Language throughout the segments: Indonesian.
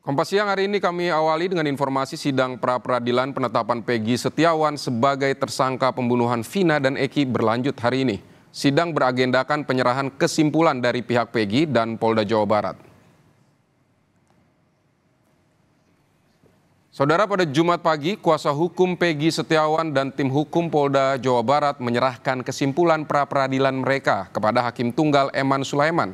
Kompas Siang hari ini kami awali dengan informasi sidang pra-peradilan penetapan Peggy Setiawan sebagai tersangka pembunuhan Vina dan Eki berlanjut hari ini. Sidang beragendakan penyerahan kesimpulan dari pihak Peggy dan Polda Jawa Barat. Saudara, pada Jumat pagi, kuasa hukum Peggy Setiawan dan tim hukum Polda Jawa Barat menyerahkan kesimpulan pra-peradilan mereka kepada Hakim Tunggal Eman Sulaiman.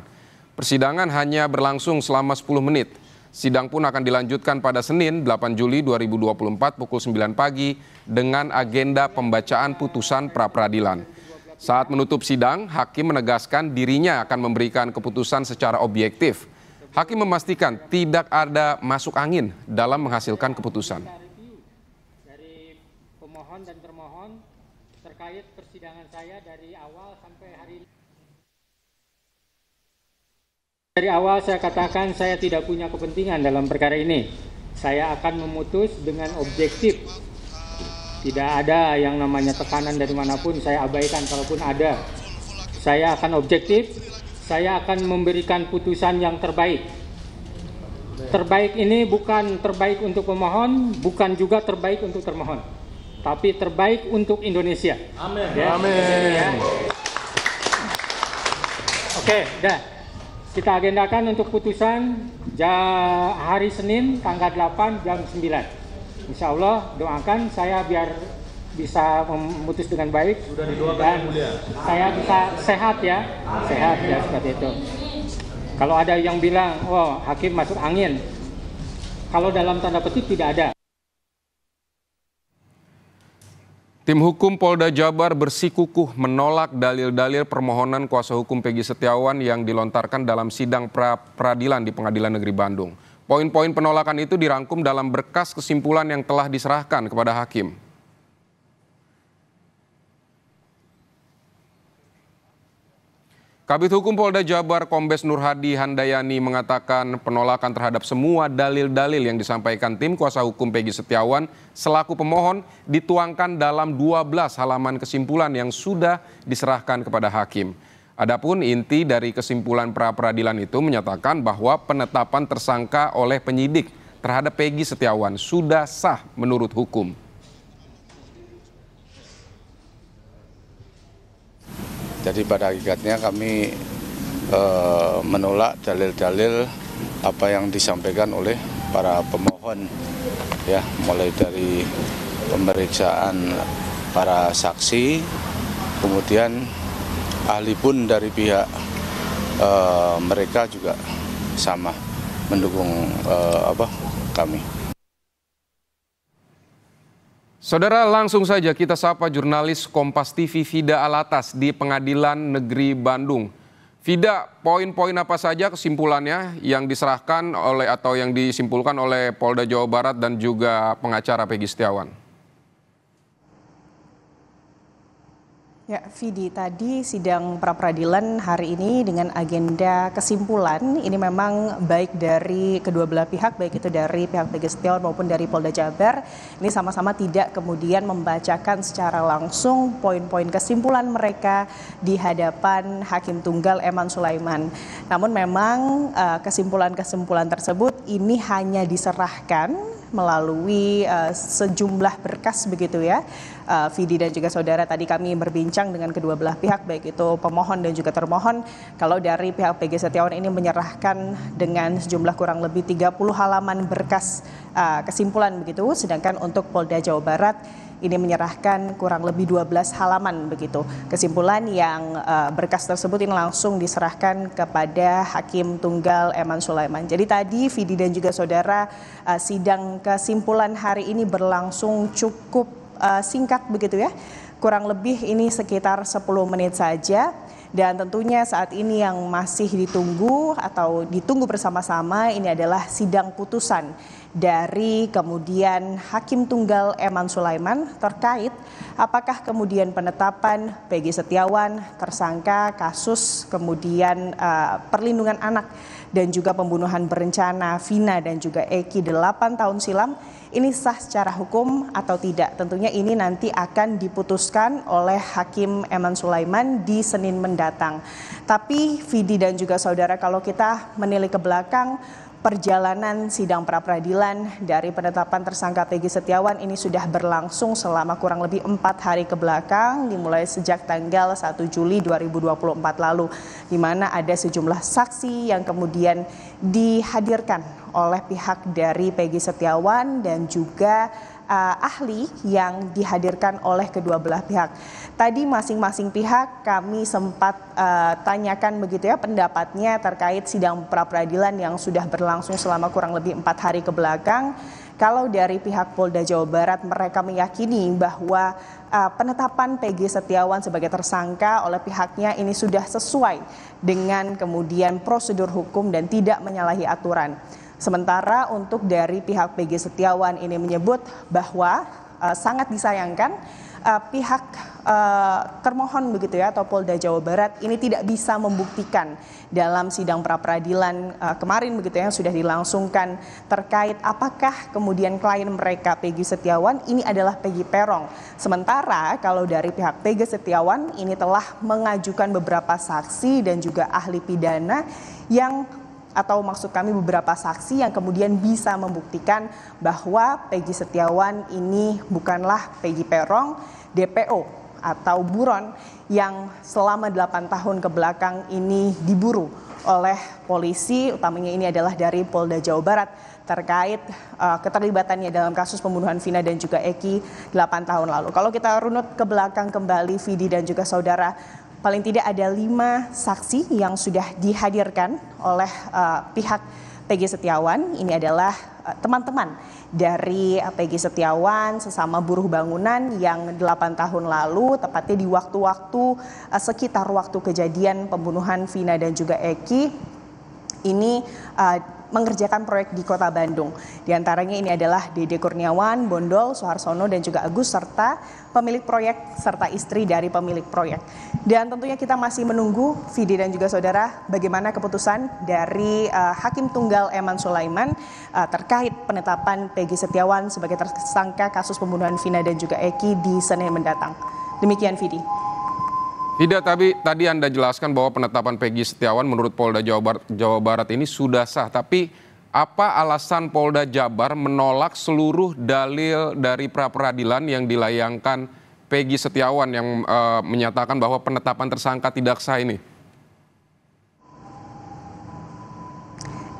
Persidangan hanya berlangsung selama 10 menit. Sidang pun akan dilanjutkan pada Senin 8 Juli 2024 pukul 9 pagi dengan agenda pembacaan putusan pra-peradilan. Saat menutup sidang, Hakim menegaskan dirinya akan memberikan keputusan secara objektif. Hakim memastikan tidak ada masuk angin dalam menghasilkan keputusan. Dari pemohon dan termohon terkait persidangan saya dari awal sampai hari ini. Dari awal saya katakan saya tidak punya kepentingan dalam perkara ini. Saya akan memutus dengan objektif. Tidak ada yang namanya tekanan dari manapun, saya abaikan kalaupun ada. Saya akan objektif, saya akan memberikan putusan yang terbaik. Terbaik ini bukan terbaik untuk pemohon, bukan juga terbaik untuk termohon. Tapi terbaik untuk Indonesia. Amin. Ya, amin. Ya. Oke, dah. Kita agendakan untuk putusan hari Senin tanggal 8 jam 9. Insya Allah doakan saya biar bisa memutus dengan baik. Sudah didoakan dan saya bisa sehat ya seperti itu. Kalau ada yang bilang, oh hakim masuk angin, kalau dalam tanda petik tidak ada. Tim hukum Polda Jabar bersikukuh menolak dalil-dalil permohonan kuasa hukum Peggy Setiawan yang dilontarkan dalam sidang pra-peradilan di Pengadilan Negeri Bandung. Poin-poin penolakan itu dirangkum dalam berkas kesimpulan yang telah diserahkan kepada hakim. Kabid Hukum Polda Jabar Kombes Nur Hadi Handayani mengatakan penolakan terhadap semua dalil-dalil yang disampaikan tim kuasa hukum Peggy Setiawan selaku pemohon dituangkan dalam 12 halaman kesimpulan yang sudah diserahkan kepada hakim. Adapun inti dari kesimpulan pra-peradilan itu menyatakan bahwa penetapan tersangka oleh penyidik terhadap Peggy Setiawan sudah sah menurut hukum. Jadi pada hakikatnya kami menolak dalil-dalil apa yang disampaikan oleh para pemohon, ya, mulai dari pemeriksaan para saksi, kemudian ahli pun dari pihak mereka juga sama mendukung kami. Saudara, langsung saja kita sapa jurnalis Kompas TV Vida Alatas di Pengadilan Negeri Bandung. Vida, poin-poin apa saja kesimpulannya yang diserahkan oleh atau yang disimpulkan oleh Polda Jawa Barat dan juga pengacara Peggy Setiawan? Ya, Vidi, tadi sidang pra-peradilan hari ini dengan agenda kesimpulan ini memang baik dari kedua belah pihak, baik itu dari pihak Peggy Setiawan maupun dari Polda Jabar, ini sama-sama tidak kemudian membacakan secara langsung poin-poin kesimpulan mereka di hadapan Hakim Tunggal Eman Sulaiman. Namun memang kesimpulan-kesimpulan tersebut ini hanya diserahkan melalui sejumlah berkas begitu ya. Vidi dan juga saudara, tadi kami berbincang dengan kedua belah pihak baik itu pemohon dan juga termohon. Kalau dari pihak Peggy Setiawan ini menyerahkan dengan sejumlah kurang lebih 30 halaman berkas kesimpulan begitu, sedangkan untuk Polda Jawa Barat ini menyerahkan kurang lebih 12 halaman begitu. Kesimpulan yang berkas tersebut ini langsung diserahkan kepada Hakim Tunggal Eman Sulaiman. Jadi tadi Vidi dan juga saudara, sidang kesimpulan hari ini berlangsung cukup singkat begitu ya. Kurang lebih ini sekitar 10 menit saja. Dan tentunya saat ini yang masih ditunggu atau ditunggu bersama-sama ini adalah sidang putusan dari kemudian Hakim Tunggal Eman Sulaiman terkait apakah kemudian penetapan Peggy Setiawan tersangka kasus kemudian perlindungan anak dan juga pembunuhan berencana Vina dan juga Eki 8 tahun silam ini sah secara hukum atau tidak. Tentunya ini nanti akan diputuskan oleh Hakim Eman Sulaiman di Senin mendatang. Tapi Vidi dan juga saudara, kalau kita menilik ke belakang, perjalanan sidang pra-peradilan dari penetapan tersangka Peggy Setiawan ini sudah berlangsung selama kurang lebih 4 hari ke belakang, dimulai sejak tanggal 1 Juli 2024 lalu, di mana ada sejumlah saksi yang kemudian dihadirkan oleh pihak dari Peggy Setiawan dan juga ahli yang dihadirkan oleh kedua belah pihak. Tadi masing-masing pihak kami sempat tanyakan begitu ya pendapatnya terkait sidang pra-peradilan yang sudah berlangsung selama kurang lebih 4 hari ke belakang. Kalau dari pihak Polda Jawa Barat, mereka meyakini bahwa penetapan Peggy Setiawan sebagai tersangka oleh pihaknya ini sudah sesuai dengan kemudian prosedur hukum dan tidak menyalahi aturan. Sementara untuk dari pihak Peggy Setiawan ini menyebut bahwa sangat disayangkan pihak termohon begitu ya atau Polda Jawa Barat ini tidak bisa membuktikan dalam sidang pra-peradilan kemarin begitu ya yang sudah dilangsungkan terkait apakah kemudian klien mereka Peggy Setiawan ini adalah Peggy Peron. Sementara kalau dari pihak Peggy Setiawan ini telah mengajukan beberapa saksi dan juga ahli pidana yang atau maksud kami beberapa saksi yang kemudian bisa membuktikan bahwa Peggy Setiawan ini bukanlah Peggy Peron, DPO atau buron yang selama 8 tahun ke belakang ini diburu oleh polisi, utamanya ini adalah dari Polda Jawa Barat terkait keterlibatannya dalam kasus pembunuhan Vina dan juga Eki 8 tahun lalu. Kalau kita runut ke belakang kembali Vidi dan juga saudara, paling tidak ada 5 saksi yang sudah dihadirkan oleh pihak Peggy Setiawan. Ini adalah teman-teman dari Peggy Setiawan, sesama buruh bangunan yang 8 tahun lalu, tepatnya di waktu-waktu sekitar waktu kejadian pembunuhan Vina dan juga Eki, ini mengerjakan proyek di Kota Bandung. Di antaranya ini adalah Dede Kurniawan, Bondol, Soeharsono, dan juga Agus, serta pemilik proyek serta istri dari pemilik proyek. Dan tentunya kita masih menunggu, Vidi dan juga saudara, bagaimana keputusan dari Hakim Tunggal Eman Sulaiman terkait penetapan Peggy Setiawan sebagai tersangka kasus pembunuhan Vina dan juga Eki di Senin mendatang. Demikian, Vidi. Tidak, tadi Anda jelaskan bahwa penetapan Peggy Setiawan menurut Polda Jawa Barat ini sudah sah. Tapi apa alasan Polda Jabar menolak seluruh dalil dari pra-peradilan yang dilayangkan Peggy Setiawan yang menyatakan bahwa penetapan tersangka tidak sah ini?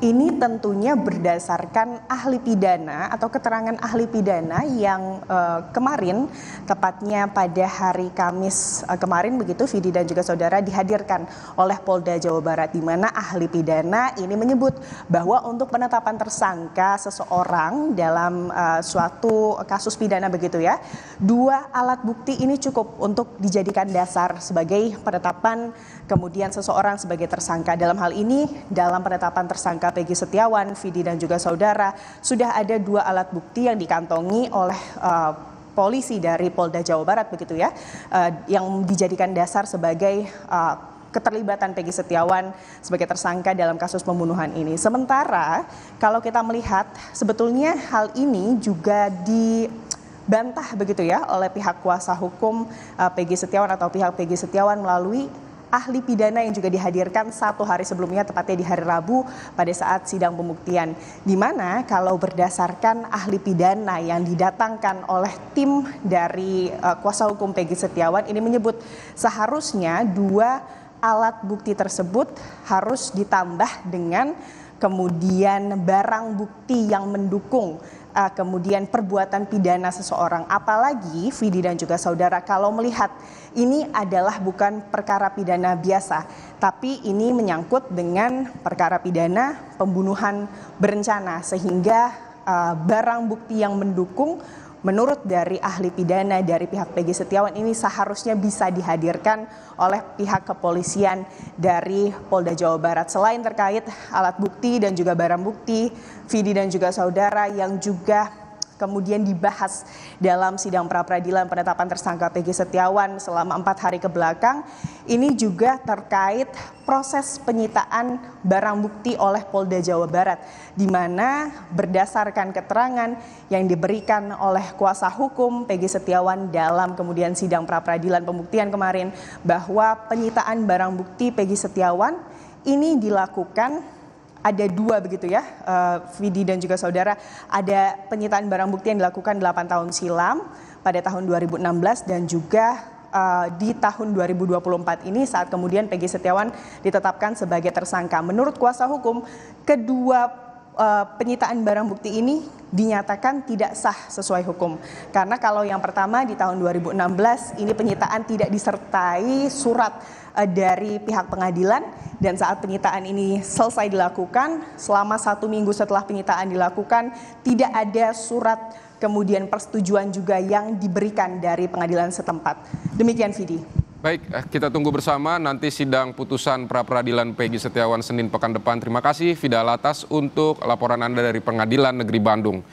Ini tentunya berdasarkan ahli pidana atau keterangan ahli pidana yang kemarin, tepatnya pada hari Kamis kemarin begitu, Vidi dan juga saudara, dihadirkan oleh Polda Jawa Barat, di mana ahli pidana ini menyebut bahwa untuk penetapan tersangka seseorang dalam suatu kasus pidana begitu ya, 2 alat bukti ini cukup untuk dijadikan dasar sebagai penetapan kemudian seseorang sebagai tersangka. Dalam hal ini, dalam penetapan tersangka Peggy Setiawan, Vidi dan juga saudara, sudah ada 2 alat bukti yang dikantongi oleh polisi dari Polda Jawa Barat begitu ya, yang dijadikan dasar sebagai keterlibatan Peggy Setiawan sebagai tersangka dalam kasus pembunuhan ini. Sementara kalau kita melihat sebetulnya hal ini juga dibantah begitu ya oleh pihak kuasa hukum Peggy Setiawan atau pihak Peggy Setiawan melalui ahli pidana yang juga dihadirkan 1 hari sebelumnya, tepatnya di hari Rabu pada saat sidang pembuktian. Di mana kalau berdasarkan ahli pidana yang didatangkan oleh tim dari kuasa hukum Peggy Setiawan ini menyebut seharusnya 2 alat bukti tersebut harus ditambah dengan kemudian barang bukti yang mendukung kemudian perbuatan pidana seseorang. Apalagi Vidi dan juga saudara, kalau melihat ini adalah bukan perkara pidana biasa, tapi ini menyangkut dengan perkara pidana pembunuhan berencana, sehingga barang bukti yang mendukung menurut dari ahli pidana dari pihak Peggy Setiawan ini seharusnya bisa dihadirkan oleh pihak kepolisian dari Polda Jawa Barat. Selain terkait alat bukti dan juga barang bukti, Vidi dan juga saudara, yang juga kemudian dibahas dalam sidang pra-peradilan penetapan tersangka Peggy Setiawan selama 4 hari ke belakang, ini juga terkait proses penyitaan barang bukti oleh Polda Jawa Barat, di mana berdasarkan keterangan yang diberikan oleh kuasa hukum Peggy Setiawan dalam kemudian sidang pra-peradilan pembuktian kemarin, bahwa penyitaan barang bukti Peggy Setiawan ini dilakukan ada dua begitu ya, Vidi dan juga saudara. Ada penyitaan barang bukti yang dilakukan 8 tahun silam pada tahun 2016 dan juga di tahun 2024 ini saat kemudian Peggy Setiawan ditetapkan sebagai tersangka. Menurut kuasa hukum, kedua penyitaan barang bukti ini dinyatakan tidak sah sesuai hukum. Karena kalau yang pertama di tahun 2016 ini penyitaan tidak disertai surat dari pihak pengadilan, dan saat penyitaan ini selesai dilakukan, selama 1 minggu setelah penyitaan dilakukan tidak ada surat kemudian persetujuan juga yang diberikan dari pengadilan setempat. Demikian Vidi. Baik, kita tunggu bersama nanti sidang putusan pra-peradilan Peggy Setiawan Senin pekan depan. Terima kasih Vida Alatas untuk laporan Anda dari Pengadilan Negeri Bandung.